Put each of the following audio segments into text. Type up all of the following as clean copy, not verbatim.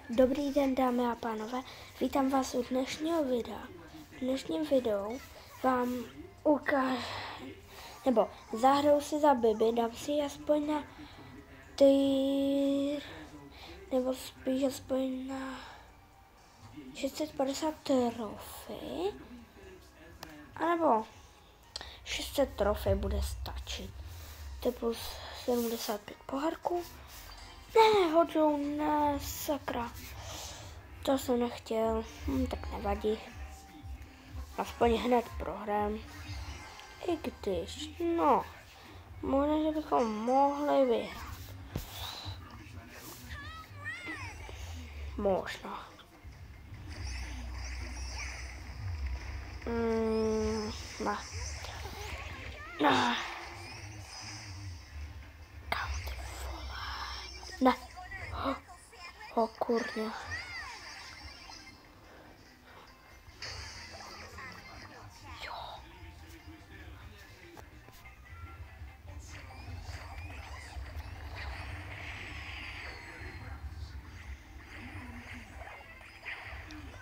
Dobrý den, dámy a pánové, vítám vás u dnešního videa. V dnešním videu vám zahraju si za Bibi, dám si aspoň na nebo spíš aspoň na 650 trofej, anebo 600 trofej bude stačit. To je plus 75 pohárků. Ne, hodžou, ne, sakra. To jsem nechtěl, tak nevadí. Aspoň hned prohrám. I když, no, možná, že bychom mohli vyhrát. Možná. Ne. Ne. Kam ty vole? Ne. Kurňa.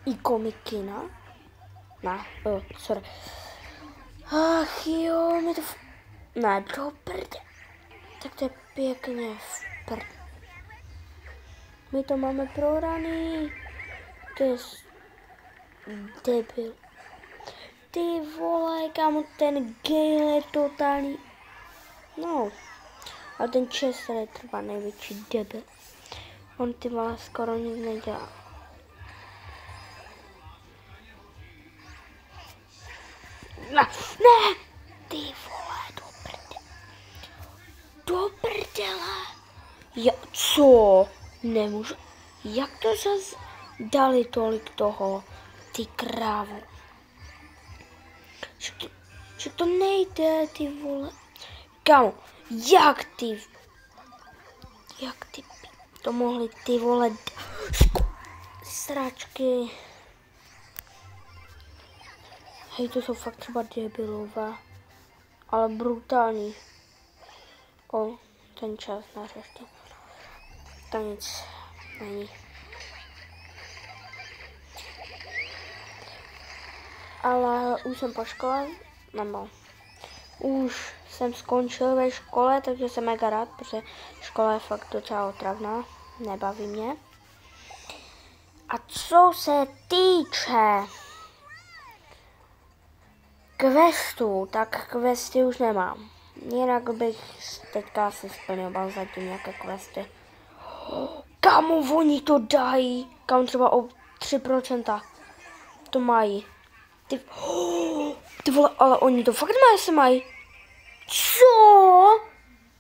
I komikina? Ne, sorry. Ach jo, mi to ne, do prdě. Tak to je pěkně v prd. My to máme prohraný. To je debil. Ty vole, kámo, ten Gale je totální. No, a ten Chester je třeba největší debil. On ty vole skoro nic nedělá. Ne, ty vole, do prdele. Do prdele. Co? Nemůžu. Jak to zase dali tolik toho? Ty krávo. Že to nejde, ty vole. Kámo, jak ty to mohli ty vole sračky. Hej, to jsou fakt třeba debilové, ale brutální. Ten čas nařešte. To nic není. Ale už jsem po škole, nebo už jsem skončil ve škole, takže jsem mega rád, protože škola je fakt docela otravná, nebaví mě. A co se týče questů, tak questy už nemám. Jinak bych teďka si splňoval zatím nějaké questy. Kamu oni to dají? Kam třeba o 3% to mají. Ty vole, ale oni to fakt mají, se mají. Co?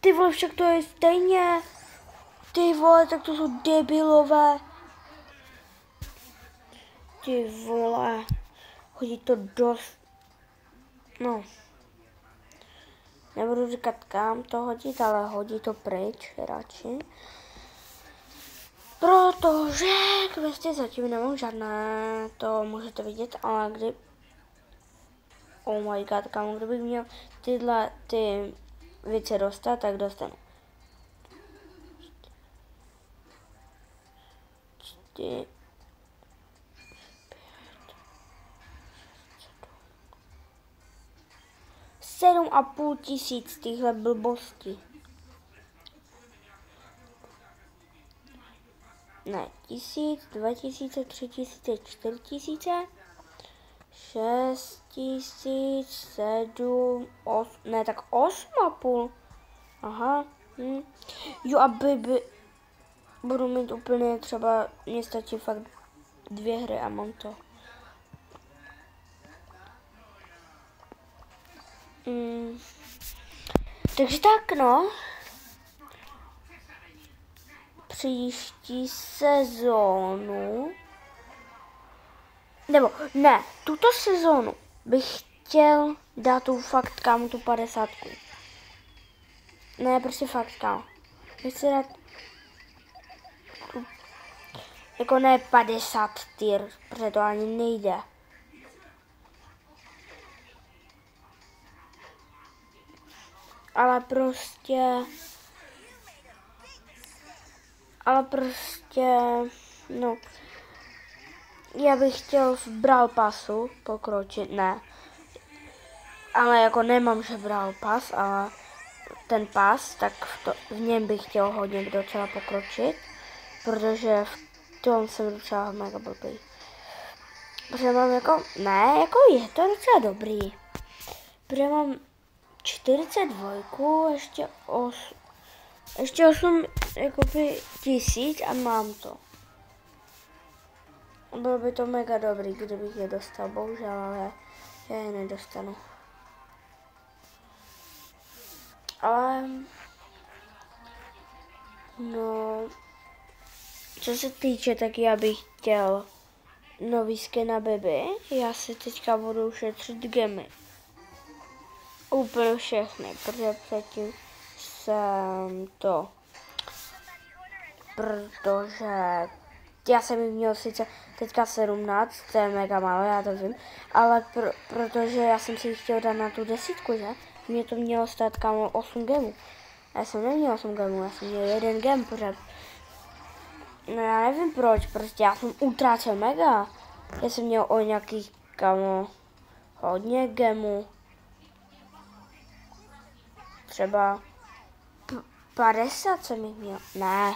Ty vole, však to je stejně. Ty vole, tak to jsou debilové. Ty vole, hodí to dost. No. Nebudu říkat kam to hodit, ale hodí to pryč radši. Protože questy zatím nemám žádné, to můžete vidět, ale oh my god, kámo, kdybych měl ty věci dostat, tak dostanu. 7,5 tisíc tyhle blbosti. Ne, 1000, 2000, 3000, 4000, 6000, 7, 8, ne, tak 8,5. Aha. Jo, aby budu mít úplně třeba, mě stačí fakt 2 hry a mám to. Takže tak, no. Příští sezónu, nebo ne, tuto sezónu bych chtěl dát tu fakt kámo tu 50. Ne, prostě fakt kámo. Chci dát jako ne 50 tier, protože to ani nejde. Ale prostě No, já bych chtěl v Brawl Passu pokročit, ne. Ale jako nemám, že Brawl Pass, ale ten pas, tak v něm bych chtěl hodně docela pokročit, protože v tom jsem docela mega blbý. Protože mám jako, ne, jako je to docela dobrý. Protože mám 42, ještě 8 jakoby 1000 a mám to. Bylo by to mega dobrý, kdybych je dostal, bohužel, ale já je nedostanu. Ale, no, co se týče, tak já bych chtěl nový skin na Bibi. Já si teďka budu šetřit gemy. Úplně všechny, protože předtím jsem to, protože já jsem jich měl sice teďka 17, to je mega málo, já to vím, ale protože já jsem si chtěl dát na tu 10, že? Mě to mělo stát kámo 8 gemů. Já jsem neměl 8 gemů, já jsem měl 1 gem pořád. No já nevím proč, prostě já jsem utrácel mega. Já jsem měl o nějakých kámo hodně gemů. Třeba 50 jsem jich měl. Ne.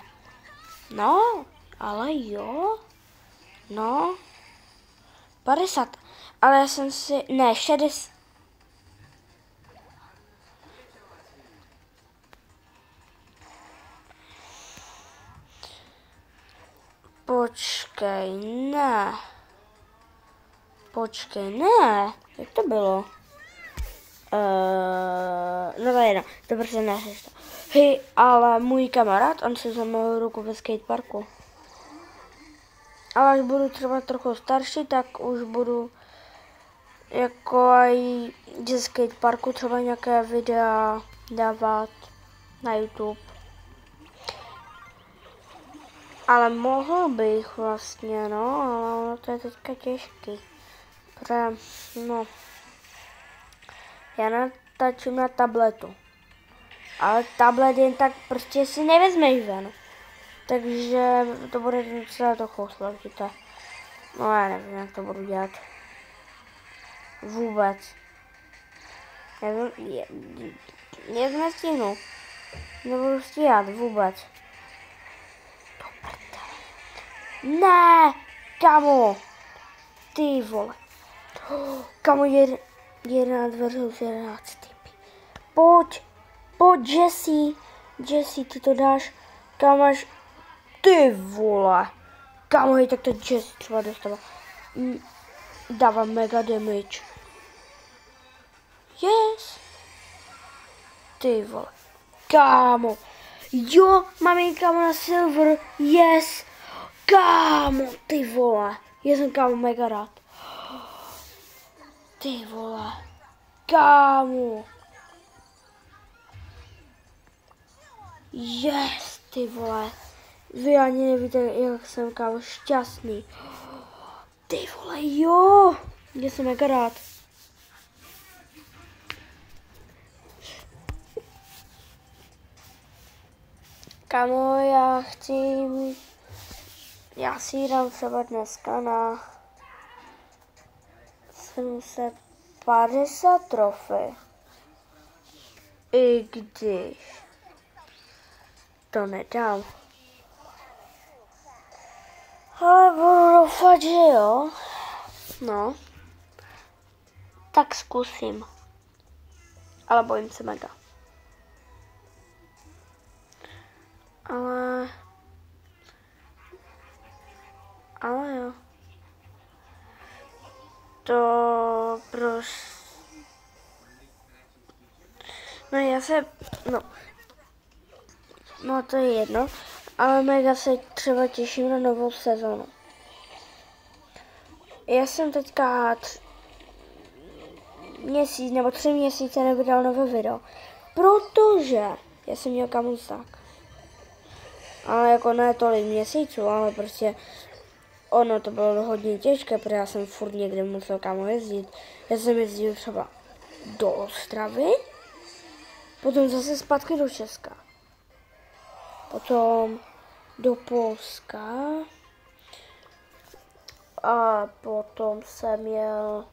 No, ale jo. No. 50. Ale já jsem si, ne, 60. Počkej, ne. Počkej, ne. Jak to bylo? No to je jedno, to prostě neřeš to. Hej, ale můj kamarád, on si zamluvil ruku ve skateparku. Ale až budu třeba trochu starší, tak už budu jako i ze skateparku třeba nějaké videa dávat na YouTube. Ale mohl bych vlastně, no, ale ono to je teďka těžký. Protože, no, já natáčím na tabletu. Ale tablet jen tak prostě si nevezmeš ven. Takže to bude docela trochu složité. No já nevím, jak to budu dělat. Vůbec. Jak nestihnu. Nebudu stíhat vůbec. Ne, kamo. Ty vole. Kamo, 11 versus 11. Pojď, Jessie, ty to dáš. Kam máš, ty vole. Kamo, hej, tak to Jessie třeba dostala. Dává mega damage. Yes. Ty vole. Kámo. Jo, mám jen kámo na silver. Yes. Kámo, ty vole. Já jsem kámo mega rád. Ty vole. Kámo. Yes, ty vole. Vy ani nevíte, jak jsem kámo šťastný. Ty vole, jo. Já jsem mega rád. Kámo, já si dám třeba dneska na 750 trofej. I když to nedám. Ale budu doufat, že jo. No. Tak zkusím. Ale bojím se mega. Ale jo. To prostě... No to je jedno, ale mega se třeba těším na novou sezonu. Já jsem teďka 3 měsíce nevydal nové video, protože já jsem měl kamusák. Ale jako ne tolik měsíců, ale prostě ono to bylo hodně těžké, protože já jsem furt někde musel kámo jezdit. Já jsem jezdil třeba do Ostravy, potom zase zpátky do Česka. Potom do Polska A potom jsem jel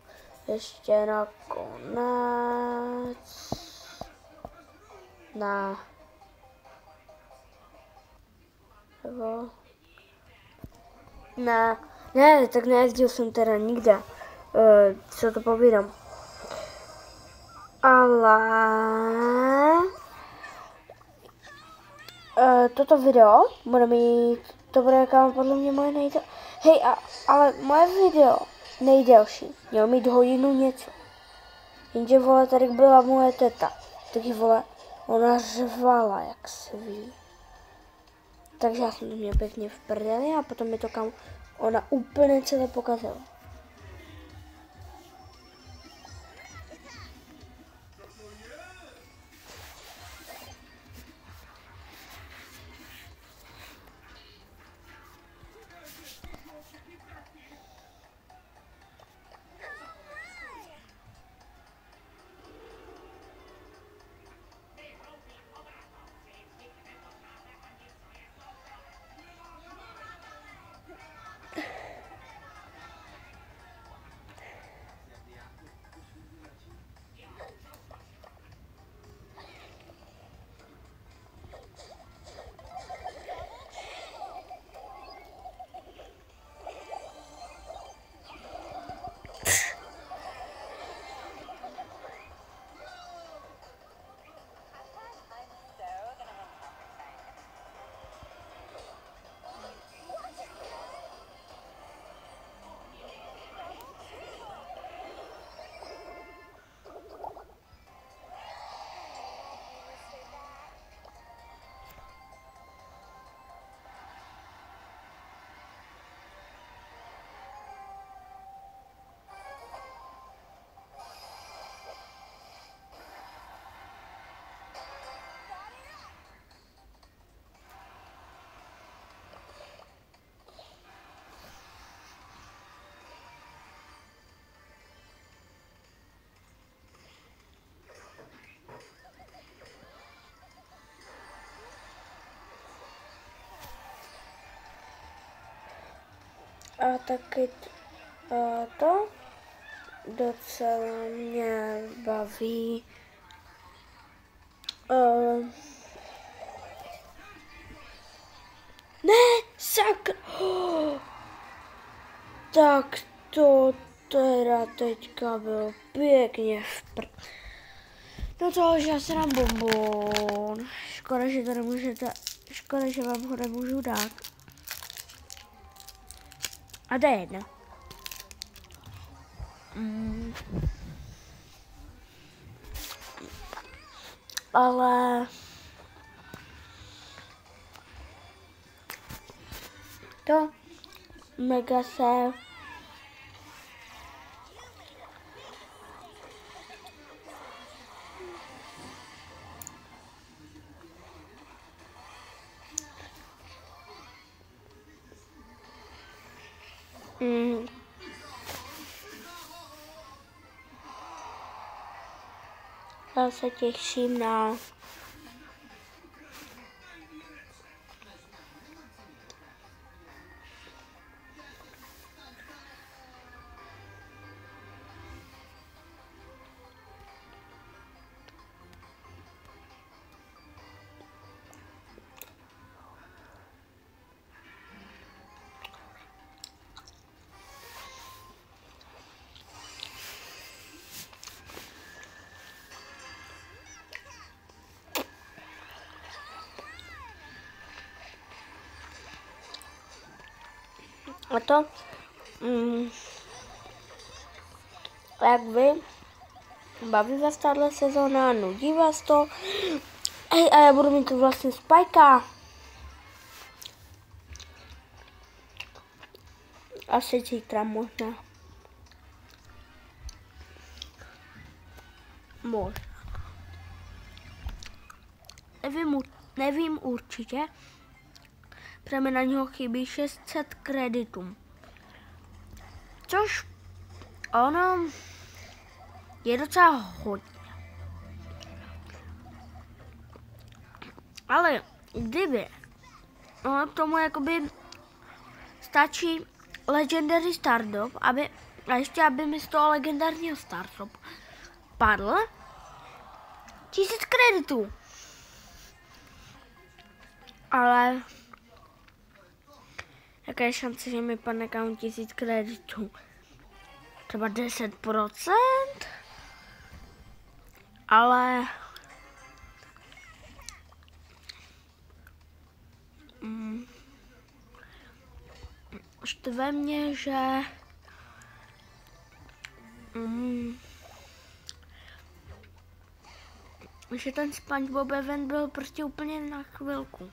ještě na konec na ne, tak nejezdil jsem teda nikde, co to povídám. Ale toto video bude mít, to bude podle mě moje nejdelší. Hej, ale moje video nejdelší mělo mít hodinu něco. Jenže vole, tady byla moje teta. Taky vole, ona řvala jak sví. Takže já jsem to měl pěkně v prdeli a potom mi to kam ona úplně celé pokazila. A taky to docela mě baví. Ne, sakra. Tak to teda teďka bylo pěkně No to, že já se dám bonbon. Škoda, že to nemůžete, škoda, že vám ho nemůžu dát. A to je jedno. Ale to mega se já se těším na a to, jak vy, baví vás tahle sezóna, nudí vás to, hej, a já budu mít vlastně Spajka. Asi zítra možná. Možná. Nevím určitě, protože mi na něho chybí 600 kreditů. Což ono je docela hodně. Ale kdyby ono k tomu jakoby stačí Legendary Stardrop, a ještě aby mi z toho legendárního Stardrop padl 1000 kreditů. Ale jaká je šance, že mi padne kam 1000 kreditů? Třeba 10%? Ale štve mě, že ten SpongeBob event byl prostě úplně na chvilku.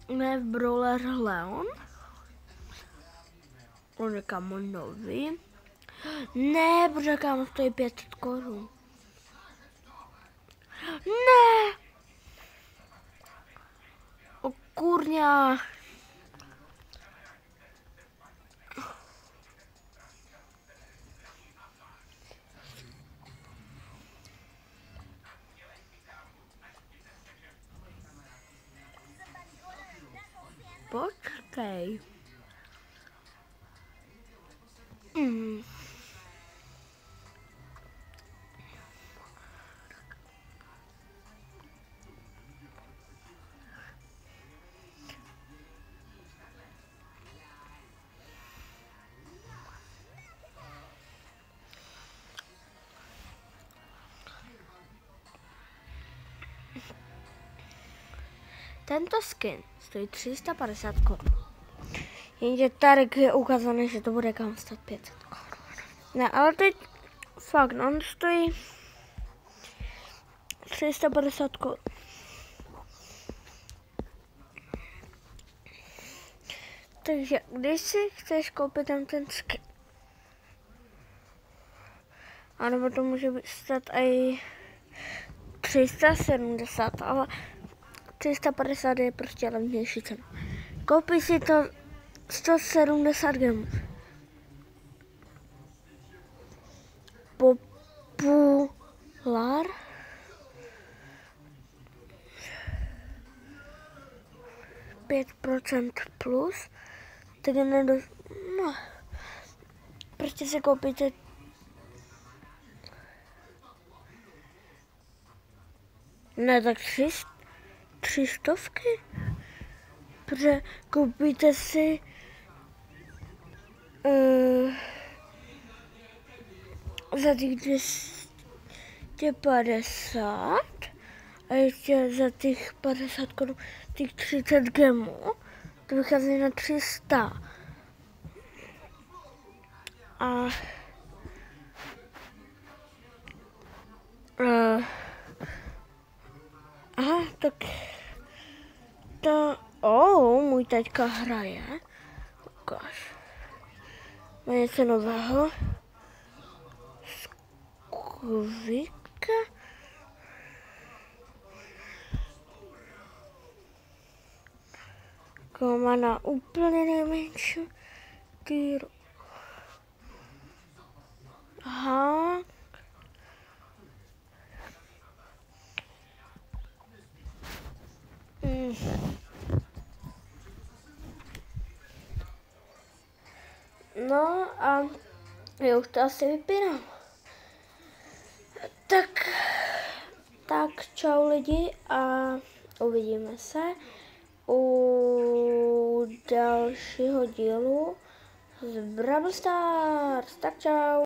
Ne v Brawler Leon. On je kámo nový. Ne, protože kámo stojí 500 korun. Ne! O kurňa. Počkej. Tento skin stojí 350 korun. Jenže tady je ukázané, že to bude kam stát 500 korun. Ne, ale teď fakt, on stojí 350 korun. Takže když si chceš koupit ten skin, anebo to může stát i 370, ale 350 je prostě levnější cena. Koupí si to 170 gemů. Popular. %5 plus. Tak no. Prostě si koupíte ne tak 300, protože koupíte si za těch 250 a ještě za těch 50 korun těch 30 gemů, to vychází na 300. Aha, tak to, můj taťka hraje. Ukáž. Má něco nového. Skvělka. Má na úplně nejmenší týru. Aha. No a já už to asi vypínám. Tak čau lidi a uvidíme se u dalšího dílu z Brawl Stars. Tak čau.